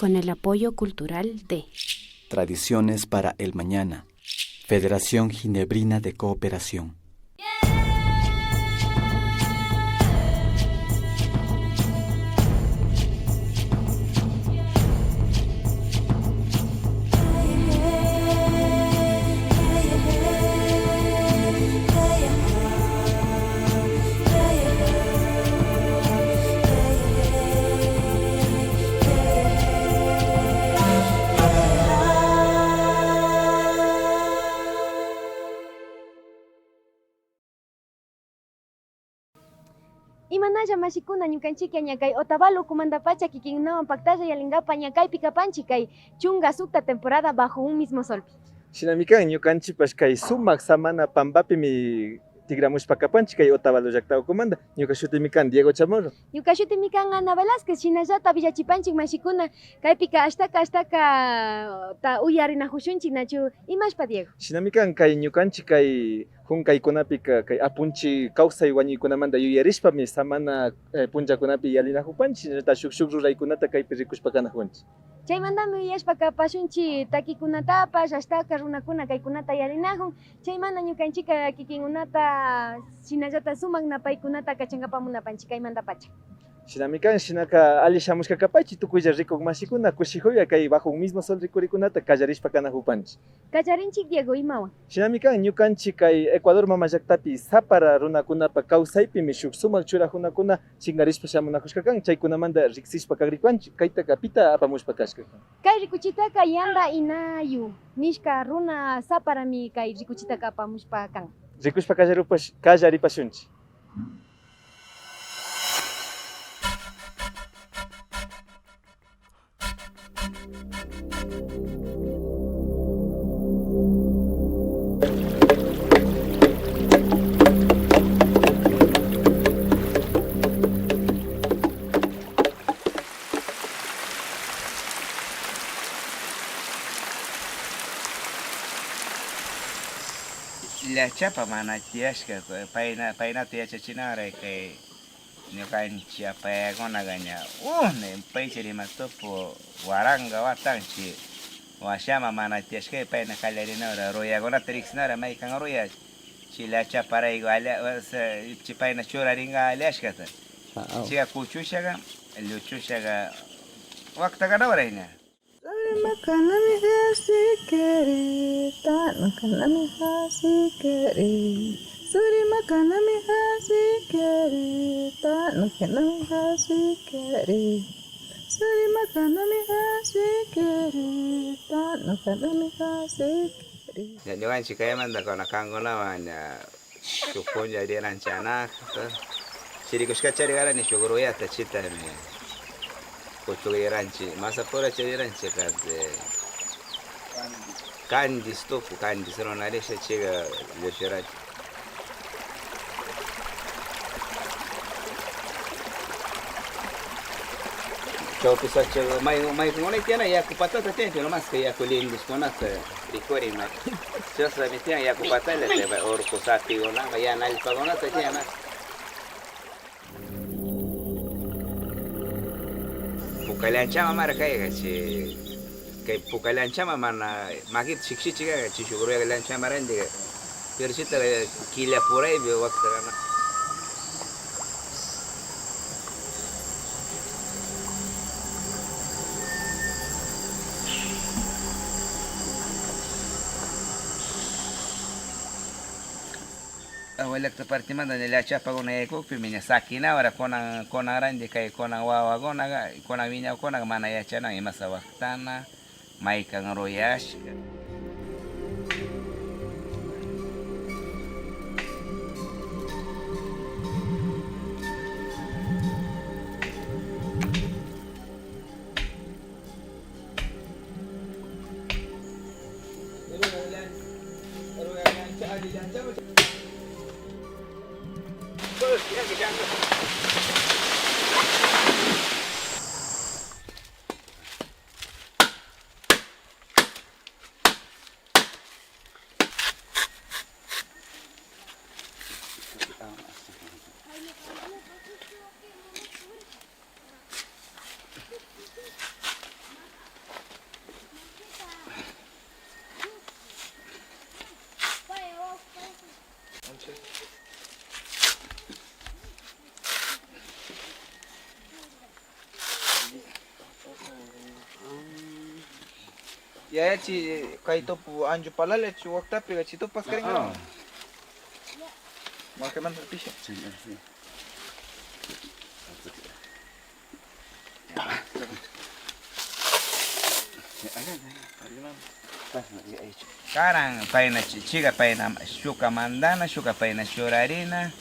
con el apoyo cultural de Tradiciones para el Mañana, Federación Ginebrina de Cooperación. Imanalla mashikuna ñukanchik ñakay Otavalo Kumandapacha kikinnawan pactalla yalingapa ñakaypi kapanchik kay chunga sukta temporada bajo un mismo sol. Shinami kan ñukanchipash kay sumaq samana pampapimi tigramushpa kapanchik kay Otavalo llaqtakumanta. Ñuka shutimi kan Diego Chamorro. Ñuka shutimi kan Ana Velázquez, shinallata villachipanchik mashikuna kaypika ashtaka ta uyarinahushunchik nachu imashpa Diego. Shinami kan kay ñukanchik kay hunkaykunapika kay apunchi kawsay wañuykunamanta yuyarishpami samana punllakunapi yalinahupanchik ñata shuk ruraykunata kaypi rikushpa kanajunchik. Chaymantami uyashpa kapashunchik takikunatapash ashtaka runakuna kaykunata yalinahun. Chaymanta ñukanchika kikinkunata shinallata sumaq napaykunata kachankapamunapanchik kaymantapacha. Shinami kan shinaka ali shamushka kapaychik tukuylla rikuq mashikuna kushijuya kay bajo un mismo sol rikurikunata kallarishpa kanajupanchik. Kallarinchik Diego imawan. Shinami kan ñukanchik kay Ecuador mama llaqtapi sapara runakunapa kawsaypimi shuk sumaq churajunakuna chingarishpa shamunajushka kan chaykunamanta riksishpa kagripanchik kaytaka pita apamushpa kashka. Kay rikuchitaka yanda inayu nishka runa saparami kay rikuchitaka apamushpa kan. Rikushpa kallaripashunchik. La chapa mana tiashka paina tiachachinara que ñukanchik payakuna ne paychari matopo waranga watanchi washama mana tiashka paina kallarinara royakunata riksnara may kan roya chila chaparayku chipayna churaringa aliashkata chiga kuchushaga luchushaga waqtakanawara hina. Makanami hasi kere, ta makanami hasi kere. Suri makanami hasi kere, ta makanami hasi kere. Suri makanami hasi kere, ta makanami hasi kere. Ñukanchik kaymanta kuna kankunawan shukpunlla riranchanaqa chirikushka charikarani shuk ruyata chitami kuchuriranchik masapura chariranchik kandis tupu kandis runarisha chiga lluchiranchik. Chawpisacha maykunkunaka tiyan yaku patata tiyan nomás que yaku lindiskunata rikurin chasami tiyan yaku patalata urqu sapikunaka yana allpakunata tiyan. Pukalanchama mara kayqa kay pukalanchama mana makita shikshichikaqa chishukruyaqa lanchama randiqa pirchita killapuraypi waqtakana. Abuelita partimanta de la chapa con el copi, miña sakina ahora con grande que con agua con viña con mana ya chana y más abajo maika royash. Ya chi kaito pu anju palale chi wakta pega chi to pas kering. Mau ke man pisha. Sekarang paina chiga paina shuka mandana, shuka paina shurarina.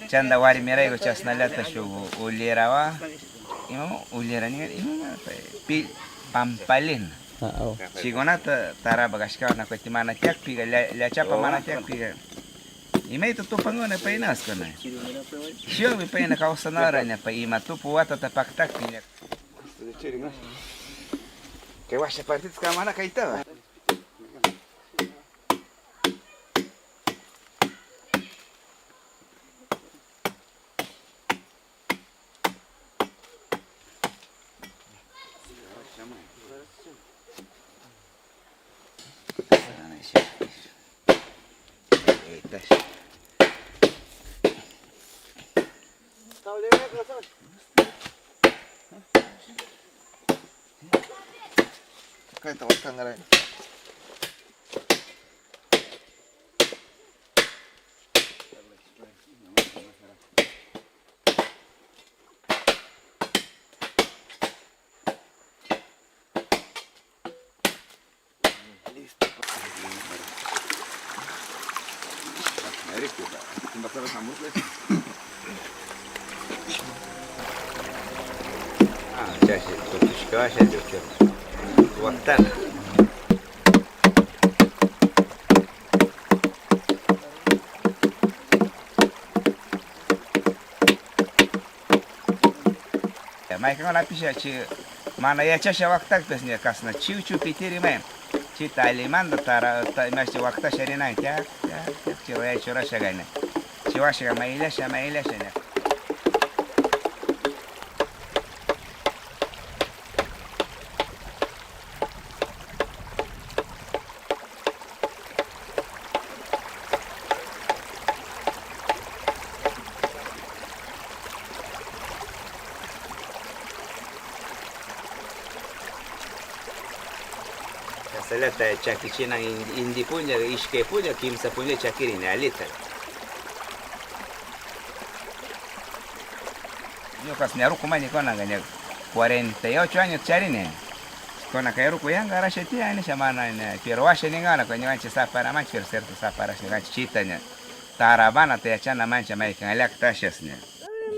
Chanda wari mirai go chasna lata shugo ulirawa. Imo ulira ni pi pampalin. Chigonata tara bagashka na kwati mana tiak piga la chapa mana tiak piga. Imay to pangona painas ko na. Siyo mi paina kausanara niya pa ima to puwata tapaktak niya. Que vaya partidos que mana kaita. Kaito wakta ngarai. Ya se topishka ya diyor. Waktan. Mai kan la pisha chi mana ya chasha waktak tasnya kasna chiu pitiri mai. Chi talimanda tara mas wakta sharina ya chi roya chora shagana. Chi washa maila ne. Salata chakichina indi punya ishke punya kimsa punya chakiri ni alita. Yo kas nyaru kumani kona ganya 48 años charine. Kona kairu kuyanga rashetia ni shamana ni pero washe ni ngana kwenye wanchi sapara manchi per certo sapara shi ganchi chitanya. Taravana te achana mancha mai kangalak tashas ni.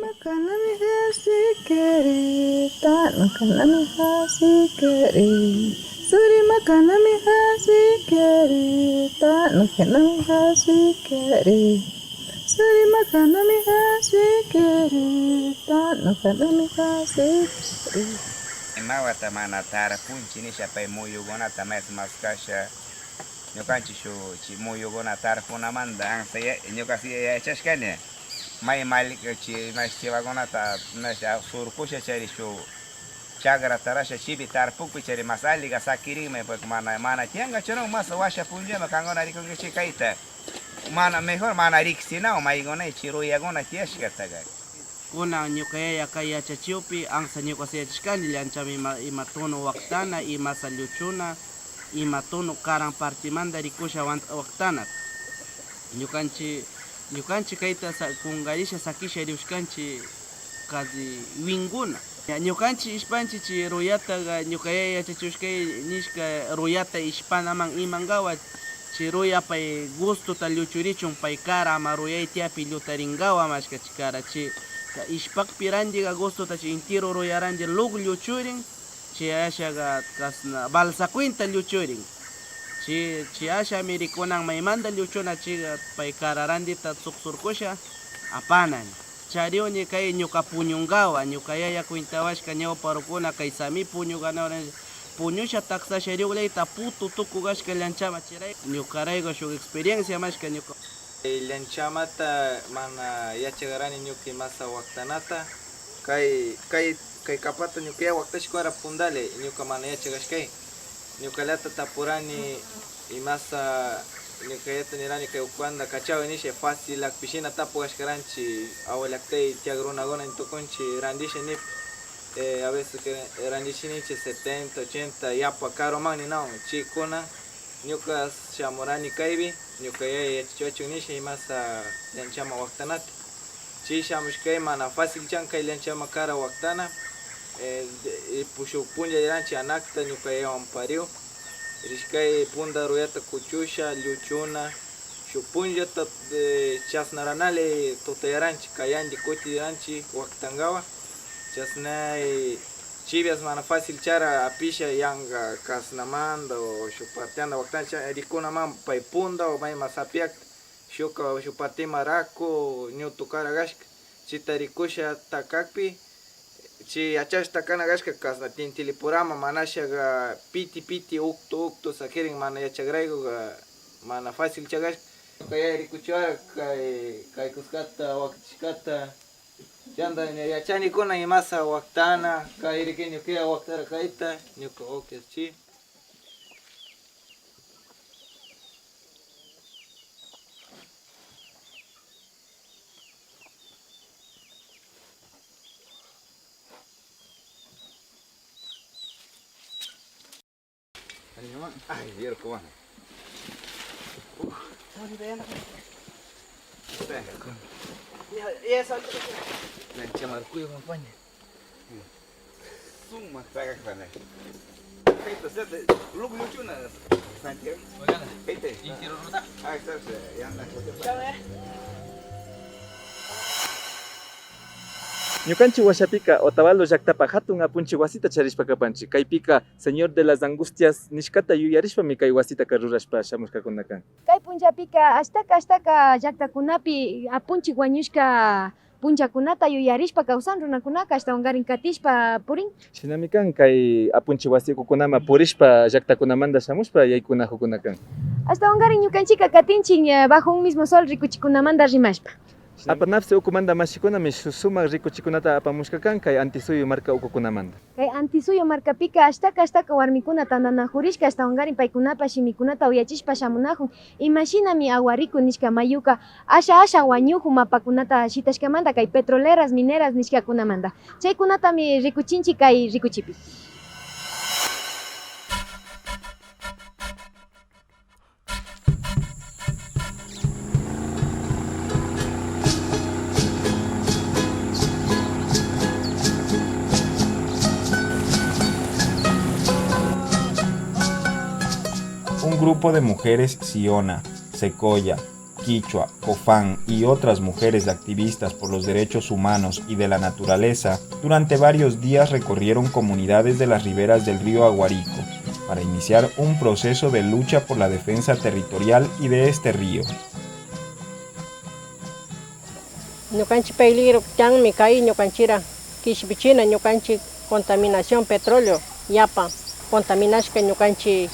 Makana mi hasi kere, ta makana mi hasi kere. Suri makana mi hasi kere, ta makana mi hasi kere. Suri makana mi hasi kere, ta makana mi hasi kere. Imawa tamana tara punchi ni shapai moyo gona tamais maskasha. Nyokanchi shu chi moyo gona tara puna manda ang saya nyokasi ya chashkane. Mai malik chi mas chiwa gona ta mas surkusha chari shu. Chagra tarasha chibi tarpuk pichari masali ga sakiri me pues mana tianga chono mas washa punja makangona riko ke chikaita mana mejor mana riksina o maigona chiru yagona tiashka taga kuna nyukaya kaya chachupi ang sa nyukase chkani lanchami imatono waktana imasaluchuna imatono karang partimanda rikusha waktana nyukanchi kaita sa kungarisha sakisha riushkanchi kazi winguna Nyukanchi ispanchi chi royata ga nyukaya chachushkai nishka royata ispana man imangawa chi roya pai gusto ta luchurichun pai cara ama roya tia pilutaringawa mashka chikara chi ispak pirandi ga gusto ta chi intiro royarandi log luchurin chi asha ga kasna balsa cuenta luchurin chi asha amerikonang may manda luchuna chi pai kararandi ta suksurkosha apanan chario ni kay nyuka punyungawa nyuka ya kuintawash kanyo parukuna kay sami punyo gana punyo siya taksa chario lay taputo tukugash kalyanchama chiray nyuka ray go shug experiencia mas kanyuka Lanchama mana ya chegarani nyuki masa waktanata kay kapata nyuki ya waktash kuara pundale nyuka mana ya chegash kay nyuka lata tapurani imasa Nikayata nirani kay ukuanda kachaw ni siya fácil ak piscina tapo karanchi awalakte tiagrona gona intokonchi randisha nip a veces que eran 70, 80, ya pa caro magni no, chikuna, nyuka shamurani kaibi, nyuka ya chichuachu nisha y más lanchama waktanat. Chi shamushkai mana fácil chanka y lanchama cara waktana, pushu punya ranchi anakta nyuka ya ampariu, rishkai punda ruyata kuchusha, luchuna, shupunya tat chasnaranale toteranchi kayandi kuti ranchi waktangawa. Chasnay chivias mana fácil chara apisha yanga kasnamanda o chupartianda waktan rikuna man paipunda o may masapiak shuka chuparti maraco nyutu karagashka chita rikusha takakpi chi achash takana gashka kasna tintilipurama manashaga piti ukto sakirin mana yachagraigo mana fácil chagash kaya rikuchara kay kuskata wakchikata Yanda ya chani kuna imasa waktana kairi ke nyukia waktara kaita nyuka oke chi Ay, biar ke mana? Ya sal. Lancha marco yo campaña. Suma saca kana. Feito sete, lugu lucu na Santiago. Bagana. Feito. Intiro ruta. Ah, está ya anda. Ñukanchi washapika Otavalo llaktapa hatun apunchi wasita charishpa kapanchi. Kaypika Señor de las Angustias nishkata yuyarishpami kay wasitaka rurashpa shamushkakunakan. Kay punchapika ashtaka llaktakunapi apunchik wañushka punchakunata yuyarishpa kawsan runakunaka ashtawan garin katishpa purin. Shinami kan kay apunchi wasikukunama purishpa llaktakunamanta shamushpa yaykuna hukunakan. Ashtawan garin ñukanchika katinchik bajo un mismo sol rikuchikunamanta rimashpa. Apanapse ukumanda mashikunami sumak rikuchikunata apamushkakan kay antisuyo marka ukukunamanta. Kay antisuyo markapika ashtaka warmikuna tananajurishka ashtawan garin paykunapa shimikunata uyachishpa shamunajun. Imashinami awariku nishka mayuka asha wañuhun mapakunata shitashkamanta kay petroleras mineras nishkakunamanta. Chaykunatami rikuchinchik kay rikuchipi. Un grupo de mujeres Siona, Secoya, Quichua, Cofán y otras mujeres activistas por los derechos humanos y de la naturaleza durante varios días recorrieron comunidades de las riberas del río Aguarico para iniciar un proceso de lucha por la defensa territorial y de este río. Ñukanchi peligro tan mi kai ñukanchira kishpichina ñukanchi contaminación petróleo yapa contaminashka ñukanchi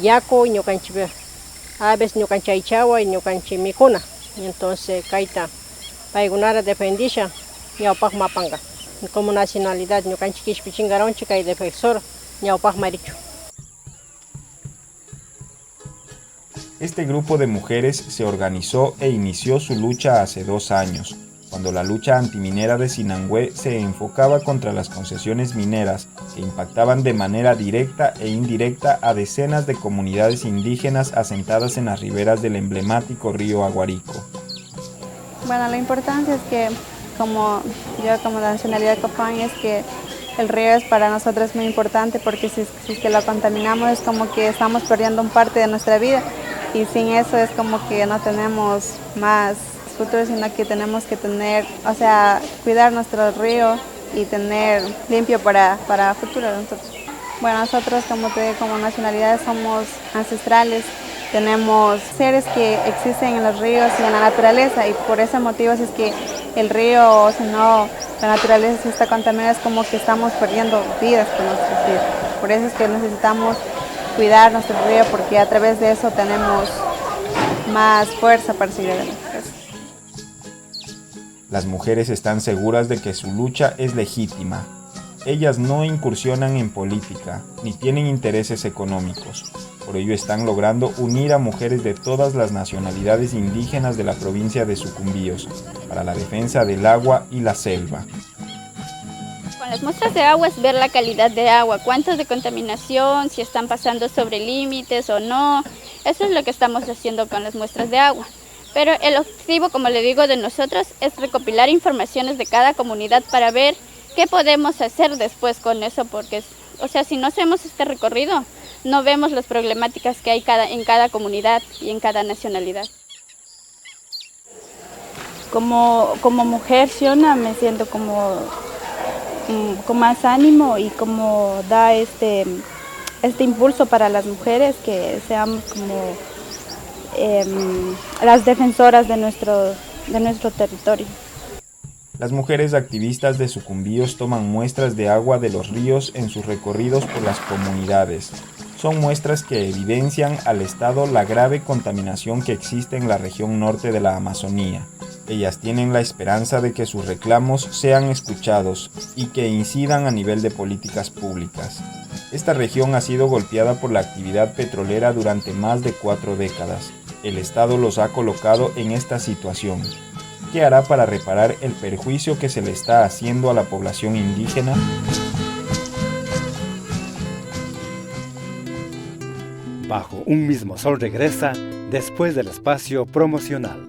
yaco y ñukanchi aves ñukanchi aichawa y ñukanchi mikuna entonces kaita paigunara defendisha ñawpaq mapanga como nacionalidad ñukanchi kishpichingaronchi kay defensor ñawpaq marichu. Este grupo de mujeres se organizó e inició su lucha hace 2 años, cuando la lucha antiminera de Sinangué se enfocaba contra las concesiones mineras que impactaban de manera directa e indirecta a decenas de comunidades indígenas asentadas en las riberas del emblemático río Aguarico. Bueno, la importancia es que, como la nacionalidad Cofán, es que el río es para nosotros muy importante porque si es que lo contaminamos es como que estamos perdiendo un parte de nuestra vida y sin eso es como que no tenemos más futuro, sino que tenemos que tener, cuidar nuestro río y tener limpio para futuro de nosotros. Bueno, nosotros como nacionalidades somos ancestrales, tenemos seres que existen en los ríos y en la naturaleza y por ese motivo si es que el río o si no la naturaleza si está contaminada es como que estamos perdiendo vidas con nuestros ríos. Por eso es que necesitamos cuidar nuestro río porque a través de eso tenemos más fuerza para seguir adelante. Las mujeres están seguras de que su lucha es legítima. Ellas no incursionan en política, ni tienen intereses económicos. Por ello están logrando unir a mujeres de todas las nacionalidades indígenas de la provincia de Sucumbíos para la defensa del agua y la selva. Con las muestras de agua es ver la calidad de agua, cuántos de contaminación, si están pasando sobre límites o no. Eso es lo que estamos haciendo con las muestras de agua. Pero el objetivo, como le digo, de nosotros es recopilar informaciones de cada comunidad para ver qué podemos hacer después con eso, porque, si no hacemos este recorrido, no vemos las problemáticas que hay en cada comunidad y en cada nacionalidad. Como mujer Xiona me siento como con más ánimo y como da este impulso para las mujeres que seamos como las defensoras de nuestro territorio. Las mujeres activistas de Sucumbíos toman muestras de agua de los ríos en sus recorridos por las comunidades. Son muestras que evidencian al Estado la grave contaminación que existe en la región norte de la Amazonía. Ellas tienen la esperanza de que sus reclamos sean escuchados y que incidan a nivel de políticas públicas. Esta región ha sido golpeada por la actividad petrolera durante más de 4 décadas. El Estado los ha colocado en esta situación. ¿Qué hará para reparar el perjuicio que se le está haciendo a la población indígena? Bajo un mismo sol regresa después del espacio promocional.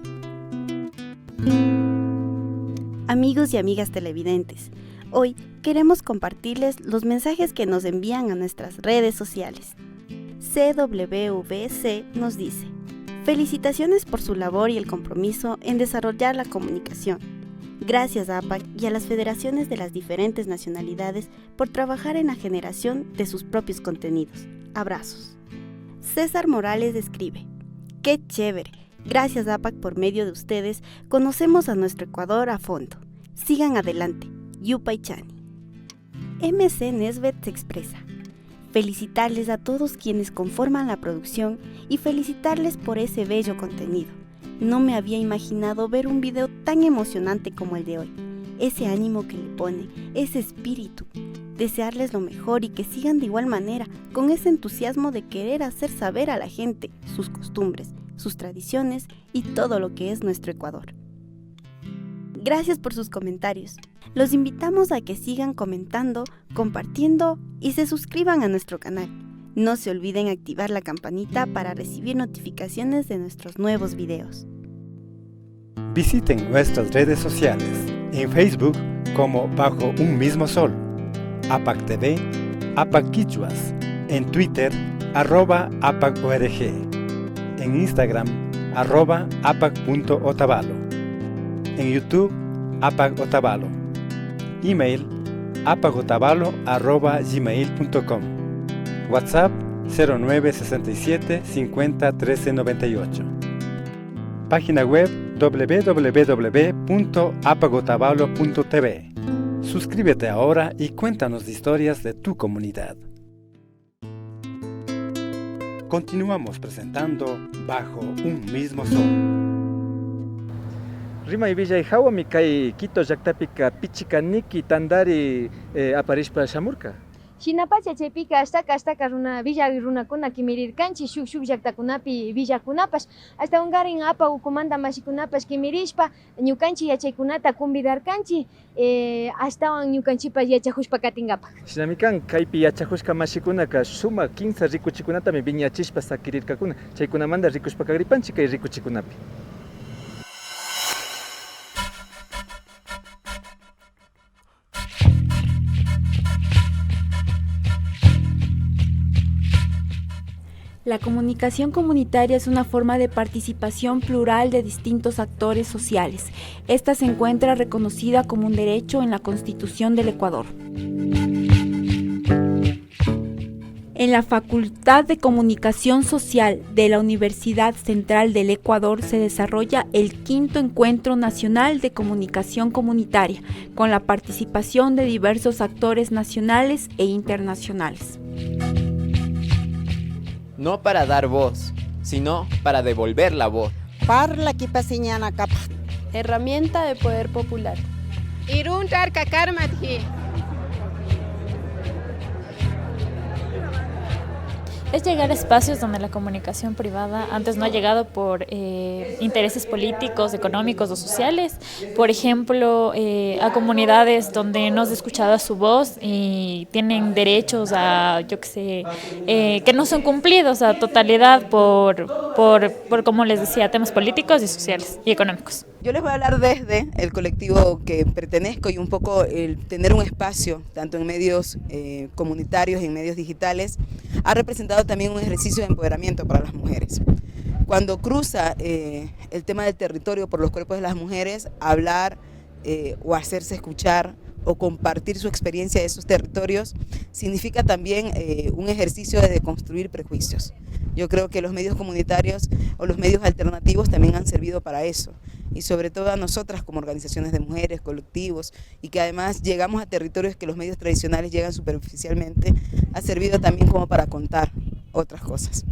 Amigos y amigas televidentes, hoy queremos compartirles los mensajes que nos envían a nuestras redes sociales. CWVC nos dice: felicitaciones por su labor y el compromiso en desarrollar la comunicación. Gracias a APAC y a las federaciones de las diferentes nacionalidades por trabajar en la generación de sus propios contenidos. Abrazos. César Morales escribe: ¡qué chévere! Gracias APAC, por medio de ustedes conocemos a nuestro Ecuador a fondo. Sigan adelante. Yupay Chani. MC Nesbet se expresa: felicitarles a todos quienes conforman la producción y felicitarles por ese bello contenido. No me había imaginado ver un video tan emocionante como el de hoy. Ese ánimo que le pone, ese espíritu. Desearles lo mejor y que sigan de igual manera, con ese entusiasmo de querer hacer saber a la gente sus costumbres, sus tradiciones y todo lo que es nuestro Ecuador. Gracias por sus comentarios. Los invitamos a que sigan comentando, compartiendo y se suscriban a nuestro canal. No se olviden activar la campanita para recibir notificaciones de nuestros nuevos videos. Visiten nuestras redes sociales, en Facebook como Bajo un mismo sol, APAC TV, APAC Quichuas, en Twitter @APACORG, en Instagram @APAC.Otavalo, en YouTube APAC Otavalo, email apacotavalo@gmail.com, WhatsApp 0967 50 13 98, página web www.apacotavalo.tv. Suscríbete ahora y cuéntanos historias de tu comunidad. Continuamos presentando Bajo un mismo sol. Rima y Villa y Jawa mi kai Quito llaqtapiqa pichikaniki tandari aparishpa shamurka. Shinapacha chaypika astaka runa villa runakuna kimirirkanchik shuk llaqtakunapi villakunapas hasta ungarin apa ukumanta mashikunapas kimirishpa ñukanchik yachaykunata convidarkanchik astawan ñukanchikpas yachakushpa katinkapak. Shinami kan kaypi yachakushka mashikunaka suma 15 rikuchikunatami viñachishpa sakirirkakuna chaykunamanta rikushpa kagripanchik kay rikuchikunapi. La comunicación comunitaria es una forma de participación plural de distintos actores sociales. Esta se encuentra reconocida como un derecho en la Constitución del Ecuador. En la Facultad de Comunicación Social de la Universidad Central del Ecuador se desarrolla el 5º Encuentro Nacional de Comunicación Comunitaria, con la participación de diversos actores nacionales e internacionales. No para dar voz, sino para devolver la voz. Parla kipasiñana kapa. Herramienta de poder popular. Iruntar kakarmatji. Es llegar a espacios donde la comunicación privada antes no ha llegado por intereses políticos, económicos o sociales. Por ejemplo, a comunidades donde no se ha escuchado su voz y tienen derechos a, yo qué sé, que no son cumplidos a totalidad por, como les decía, temas políticos y sociales y económicos. Yo les voy a hablar desde el colectivo que pertenezco y un poco el tener un espacio, tanto en medios comunitarios y en medios digitales, ha representado también un ejercicio de empoderamiento para las mujeres. Cuando cruza el tema del territorio por los cuerpos de las mujeres, hablar o hacerse escuchar o compartir su experiencia de esos territorios significa también un ejercicio de deconstruir prejuicios. Yo creo que los medios comunitarios o los medios alternativos también han servido para eso, y sobre todo a nosotras como organizaciones de mujeres, colectivos, y que además llegamos a territorios que los medios tradicionales llegan superficialmente, ha servido también como para contar otras cosas.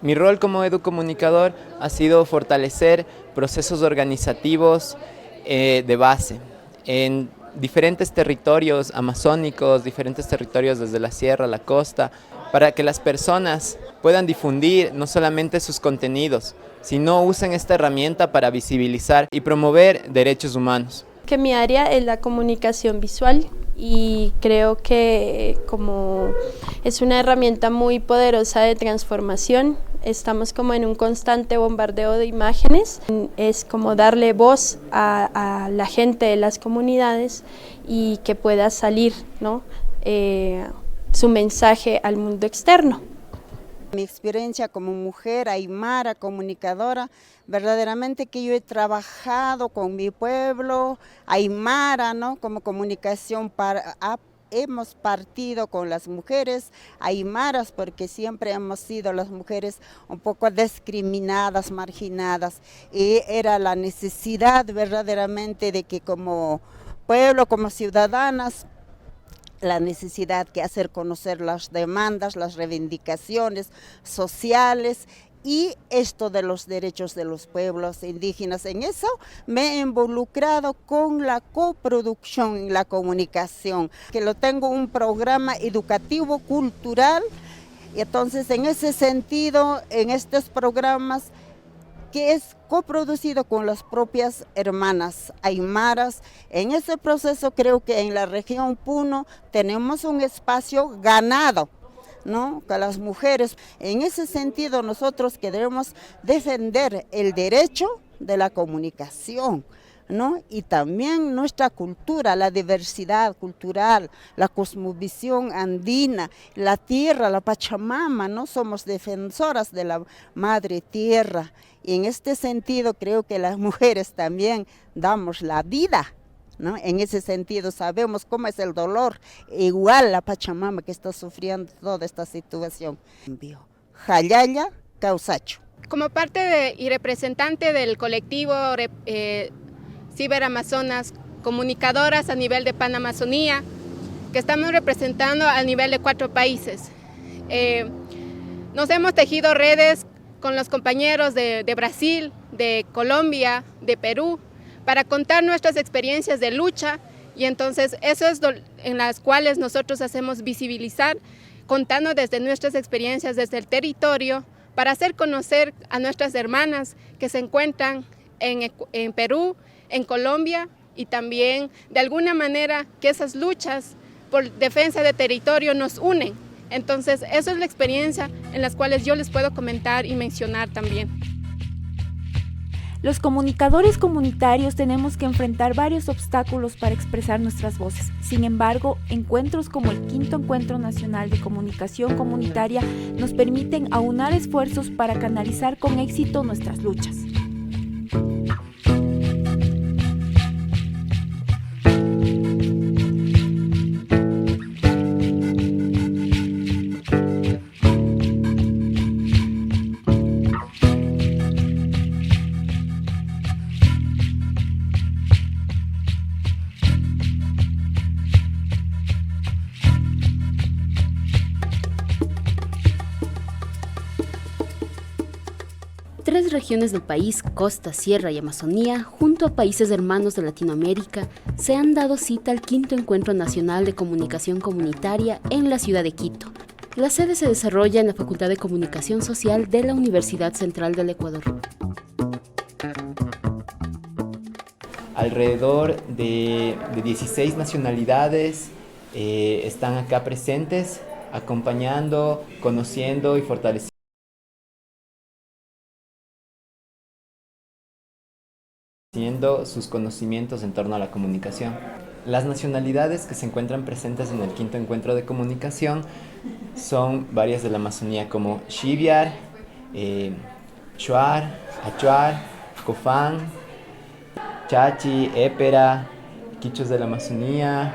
Mi rol como educomunicador ha sido fortalecer procesos organizativos de base en diferentes territorios amazónicos, diferentes territorios desde la sierra a la costa, para que las personas puedan difundir no solamente sus contenidos, sino usen esta herramienta para visibilizar y promover derechos humanos. Que mi área es la comunicación visual y creo que como es una herramienta muy poderosa de transformación. Estamos como en un constante bombardeo de imágenes, es como darle voz a la gente de las comunidades y que pueda salir, ¿no? Su mensaje al mundo externo. Mi experiencia como mujer aymara, comunicadora, verdaderamente que yo he trabajado con mi pueblo aymara, ¿no? Como comunicación hemos partido con las mujeres aymaras porque siempre hemos sido las mujeres un poco discriminadas, marginadas, y era la necesidad verdaderamente de que como pueblo, como ciudadanas, la necesidad que hacer conocer las demandas, las reivindicaciones sociales y esto de los derechos de los pueblos indígenas. En eso me he involucrado con la coproducción en la comunicación, que lo tengo un programa educativo cultural, y entonces en ese sentido, en estos programas que es coproducido con las propias hermanas aymaras. En ese proceso creo que en la región Puno tenemos un espacio ganado, ¿no? Que las mujeres, en ese sentido nosotros que debemos defender el derecho de la comunicación, ¿no? Y también nuestra cultura, la diversidad cultural, la cosmovisión andina, la tierra, la Pachamama, ¿no? Somos defensoras de la madre tierra. Y en este sentido creo que las mujeres también damos la vida, ¿no? En ese sentido sabemos cómo es el dolor, igual la Pachamama que está sufriendo toda esta situación. Jayaya Causacho. Como parte y representante del colectivo Ciberamazonas, comunicadoras a nivel de Panamazonía, que estamos representando a nivel de 4 países. Nos hemos tejido redes con los compañeros de Brasil, de Colombia, de Perú, para contar nuestras experiencias de lucha, y entonces eso es en las cuales nosotros hacemos visibilizar, contando desde nuestras experiencias desde el territorio, para hacer conocer a nuestras hermanas que se encuentran en Perú, en Colombia, y también de alguna manera que esas luchas por defensa de territorio nos unen. Entonces, eso es la experiencia en las cuales yo les puedo comentar y mencionar también. Los comunicadores comunitarios tenemos que enfrentar varios obstáculos para expresar nuestras voces. Sin embargo, encuentros como el 5º Encuentro Nacional de Comunicación Comunitaria nos permiten aunar esfuerzos para canalizar con éxito nuestras luchas. Tres regiones del país, costa, sierra y Amazonía, junto a países hermanos de Latinoamérica, se han dado cita al 5º Encuentro Nacional de Comunicación Comunitaria en la ciudad de Quito. La sede se desarrolla en la Facultad de Comunicación Social de la Universidad Central del Ecuador. Alrededor de 16 nacionalidades están acá presentes, acompañando, conociendo y fortaleciendo sus conocimientos en torno a la comunicación. Las nacionalidades que se encuentran presentes en el quinto encuentro de comunicación son varias de la Amazonía, como Xiviar, Shuar, Achuar, Cofán, Chachi, Épera, quichos de la Amazonía,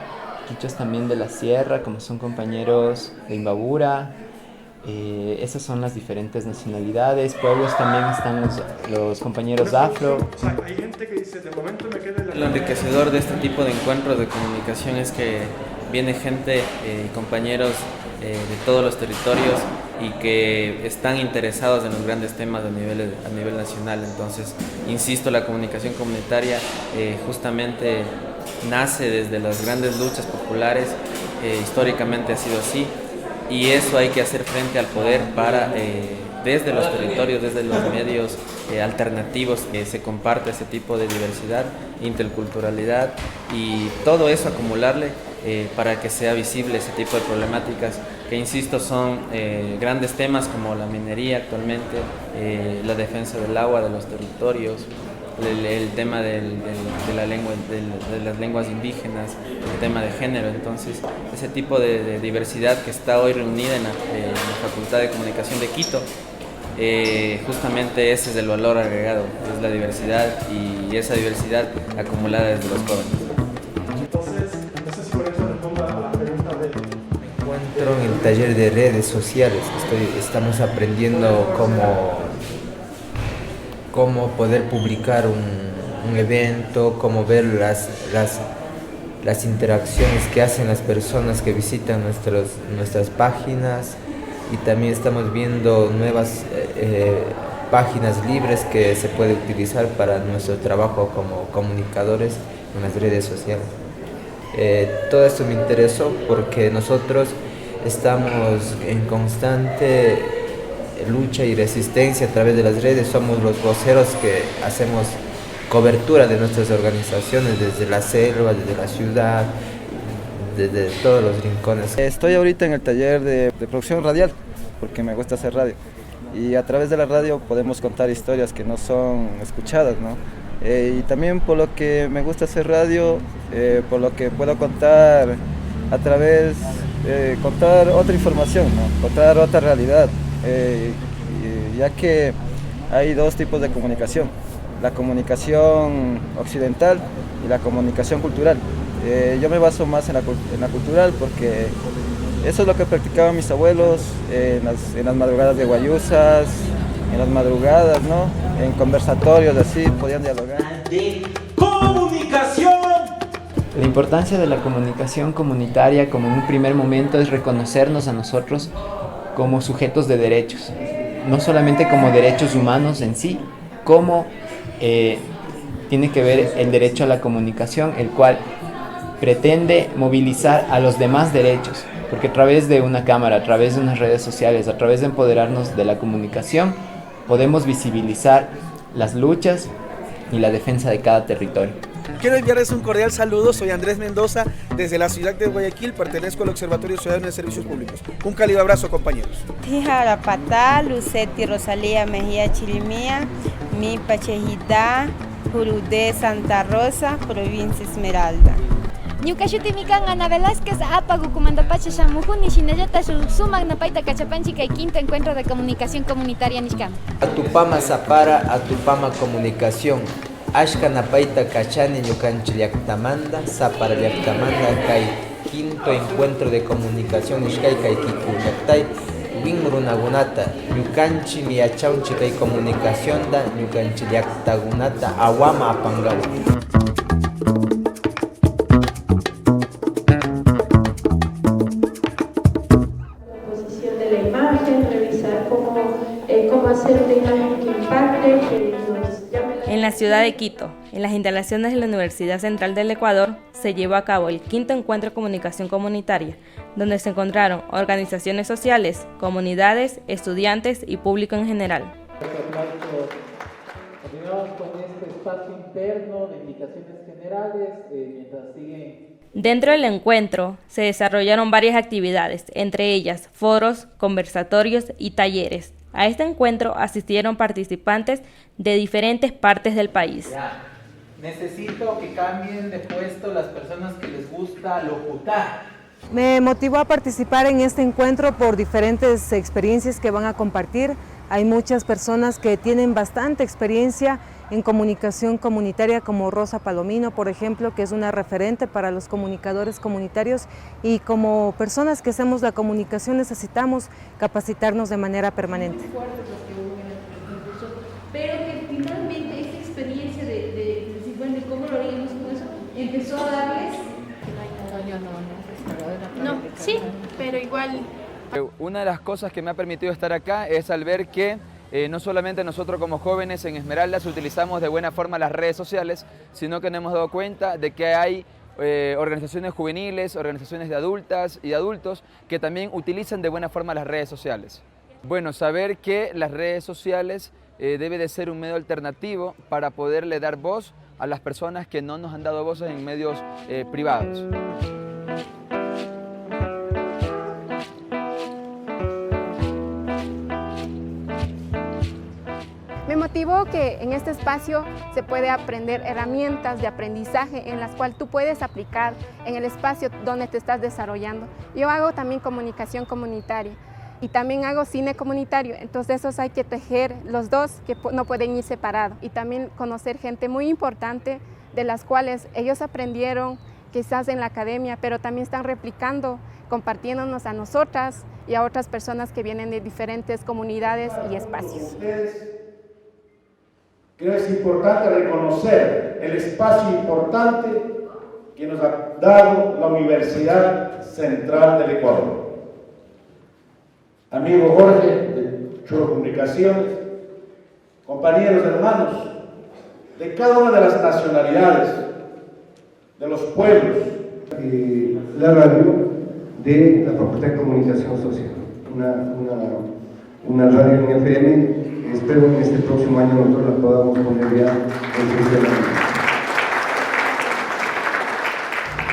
quichos también de la sierra, como son compañeros de Imbabura. Esas son las diferentes nacionalidades. Pueblos también están los compañeros afro. Lo enriquecedor de este tipo de encuentros de comunicación es que viene gente, compañeros de todos los territorios y que están interesados en los grandes temas a nivel nacional. Entonces, insisto, la comunicación comunitaria justamente nace desde las grandes luchas populares, históricamente ha sido así, y eso hay que hacer frente al poder para, desde los territorios, desde los medios alternativos, que se comparte ese tipo de diversidad, interculturalidad y todo eso acumularle para que sea visible ese tipo de problemáticas que, insisto, son grandes temas como la minería actualmente, la defensa del agua, de los territorios, el tema de las lenguas indígenas, el tema de género. Entonces, ese tipo de diversidad que está hoy reunida en la Facultad de Comunicación de Quito, justamente ese es el valor agregado, es la diversidad, y esa diversidad acumulada desde los jóvenes. Entonces, no sé si por eso respondo a la pregunta de... Me encuentro en el taller de redes sociales. Estamos aprendiendo cómo poder publicar un evento, cómo ver las interacciones que hacen las personas que visitan nuestras páginas, y también estamos viendo nuevas páginas libres que se puede utilizar para nuestro trabajo como comunicadores en las redes sociales. Todo esto me interesó porque nosotros estamos en constante lucha y resistencia a través de las redes. Somos los voceros que hacemos cobertura de nuestras organizaciones desde la selva, desde la ciudad, desde todos los rincones. Estoy ahorita en el taller de producción radial porque me gusta hacer radio, y a través de la radio podemos contar historias que no son escuchadas, ¿no? Y también por lo que me gusta hacer radio, por lo que puedo contar a través contar otra información, ¿no? Contar otra realidad, ya que hay dos tipos de comunicación: la comunicación occidental y la comunicación cultural. Yo me baso más en la cultural porque eso es lo que practicaban mis abuelos en las madrugadas de guayusas, en las madrugadas, ¿no? En conversatorios así, podían dialogar. ¡Comunicación! La importancia de la comunicación comunitaria, como en un primer momento, es reconocernos a nosotros como sujetos de derechos, no solamente como derechos humanos en sí, como tiene que ver el derecho a la comunicación, el cual pretende movilizar a los demás derechos, porque a través de una cámara, a través de unas redes sociales, a través de empoderarnos de la comunicación, podemos visibilizar las luchas y la defensa de cada territorio. Quiero enviarles un cordial saludo. Soy Andrés Mendoza, desde la ciudad de Guayaquil, pertenezco al Observatorio Ciudadano de Servicios Públicos. Un cálido abrazo, compañeros. Tijara Patá, Luceti Rosalía Mejía Chilimía, Mi Pachejida, Jurudé Santa Rosa, provincia Esmeralda. Ñuka mikan Ana Velázquez, apagu kumandapacha shamujuni shinallata sumak napaita cachapanchi kay quinto encuentro de comunicación comunitaria nishkam. Atupama Zapara, Atupama Comunicación. Ashka napaita kachani ñukanchik llaqtamanta, Zapara llaqtamanta kay quinto encuentro de comunicación nishkay kay Quito llaqtay win runakunata ñukanchik miyachawnchik kay comunicacionta ñukanchik llaqtakunata awama apangawa. En la ciudad de Quito, en las instalaciones de la Universidad Central del Ecuador, se llevó a cabo el quinto encuentro de comunicación comunitaria, donde se encontraron organizaciones sociales, comunidades, estudiantes y público en general. Continuamos con este espacio interno de indicaciones generales mientras siguen. Dentro del encuentro se desarrollaron varias actividades, entre ellas foros, conversatorios y talleres. A este encuentro asistieron participantes de diferentes partes del país. Ya. Necesito que cambien de puesto las personas que les gusta locutar. Me motivó a participar en este encuentro por diferentes experiencias que van a compartir. Hay muchas personas que tienen bastante experiencia en comunicación comunitaria, como Rosa Palomino, por ejemplo, que es una referente para los comunicadores comunitarios, y como personas que hacemos la comunicación necesitamos capacitarnos de manera permanente. Pero que finalmente esta experiencia de decir, bueno, ¿cómo lo haríamos con eso? Empezó a darles... No, sí, pero igual... Una de las cosas que me ha permitido estar acá es al ver que no solamente nosotros como jóvenes en Esmeraldas utilizamos de buena forma las redes sociales, sino que nos hemos dado cuenta de que hay organizaciones juveniles, organizaciones de adultas y de adultos que también utilizan de buena forma las redes sociales. Bueno, saber que las redes sociales debe de ser un medio alternativo para poderle dar voz a las personas que no nos han dado voces en medios privados. Me motivó que en este espacio se puede aprender herramientas de aprendizaje en las cuales tú puedes aplicar en el espacio donde te estás desarrollando. Yo hago también comunicación comunitaria y también hago cine comunitario, entonces esos hay que tejer los dos que no pueden ir separados, y también conocer gente muy importante de las cuales ellos aprendieron quizás en la academia, pero también están replicando, compartiéndonos a nosotras y a otras personas que vienen de diferentes comunidades y espacios. Creo que es importante reconocer el espacio importante que nos ha dado la Universidad Central del Ecuador. Amigo Jorge de Choro Comunicaciones, compañeros, hermanos de cada una de las nacionalidades, de los pueblos. La radio de la Facultad de Comunicación Social, una radio en FM. Espero que este próximo año nosotros la podamos poner ya en funcionamiento.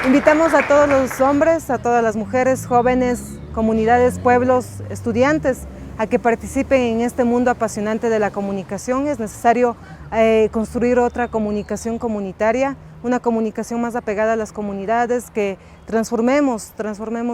Invitamos a todos los hombres, a todas las mujeres, jóvenes, comunidades, pueblos, estudiantes, a que participen en este mundo apasionante de la comunicación. Es necesario construir otra comunicación comunitaria, una comunicación más apegada a las comunidades, que transformemos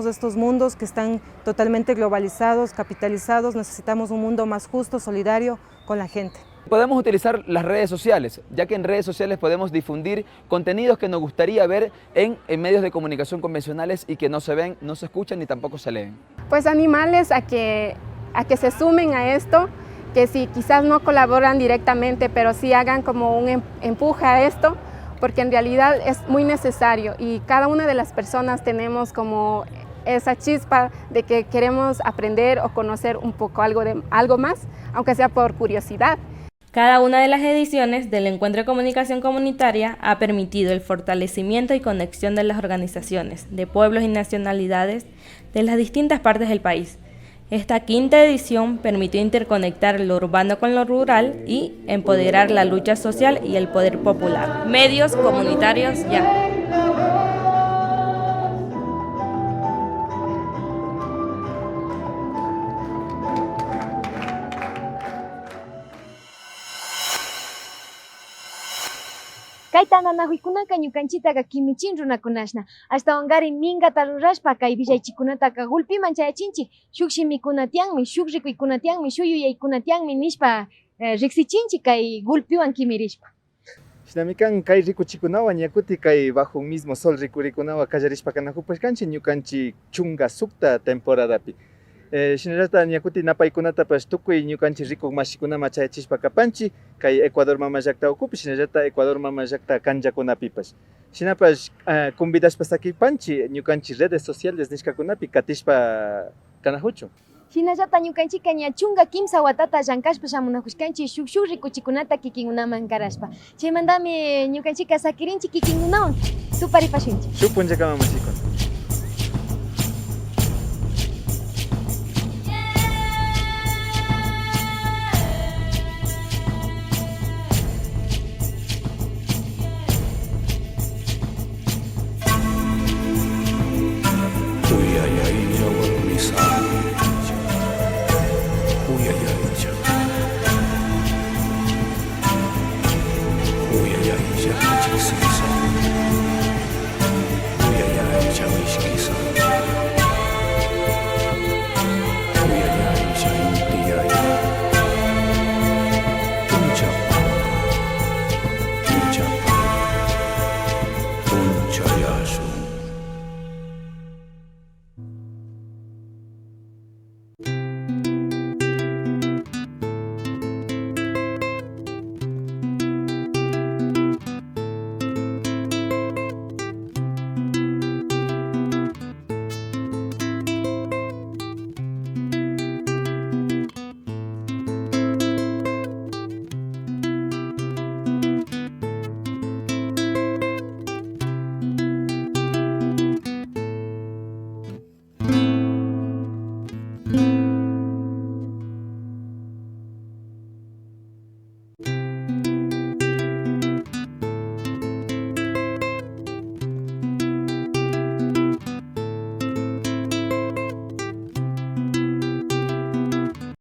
estos mundos que están totalmente globalizados, capitalizados. Necesitamos un mundo más justo, solidario con la gente. Podemos utilizar las redes sociales, ya que en redes sociales podemos difundir contenidos que nos gustaría ver en medios de comunicación convencionales y que no se ven, no se escuchan ni tampoco se leen. Pues animarles a que se sumen a esto, que si quizás no colaboran directamente, pero sí hagan como un empuje a esto, porque en realidad es muy necesario y cada una de las personas tenemos como esa chispa de que queremos aprender o conocer un poco algo más, aunque sea por curiosidad. Cada una de las ediciones del Encuentro de Comunicación Comunitaria ha permitido el fortalecimiento y conexión de las organizaciones, de pueblos y nacionalidades de las distintas partes del país. Esta quinta edición permitió interconectar lo urbano con lo rural y empoderar la lucha social y el poder popular. Medios comunitarios ya. Kaytananahuykuna ñukanchitaqa kimichin runakunashna ashtawanqari minkata rurashpa kay villaychikunataqa gulpiman chayachinchik shuk shimikuna tiyanmi, shuk rikuykuna tiyanmi, shuk yuyaykuna tiyanmi nishpa riksichinchik kay gulpiwan kimirishpa. Shinami kan kay rikuchikunawan yakuti kay bajo un mismo sol rikurikunawan kallarishpa kanajupushkanchik ñukanchik chunga sukta temporadapi. Shinallata ñakuti napaykunatapas tukuy ñukanchik rikuq mashikunaman chayachishpa kapanchik kay Ecuador mama llaqta ukupi, shinallata Ecuador mama llaqta kanllakunapipas. Shinapas convidashpa sakipanchik ñukanchik redes sociales nishkakunapi katishpa kanajuchu. Shinallata ñukanchika ña chunga kimsa watata llankashpa shamunajushkanchik shuk rikuchikunata kikinkunaman karashpa. Chaymantami ñukanchika sakirinchik kikinkunawan tuparipashunchik. Shuk punllakama mashikun. Shall I just say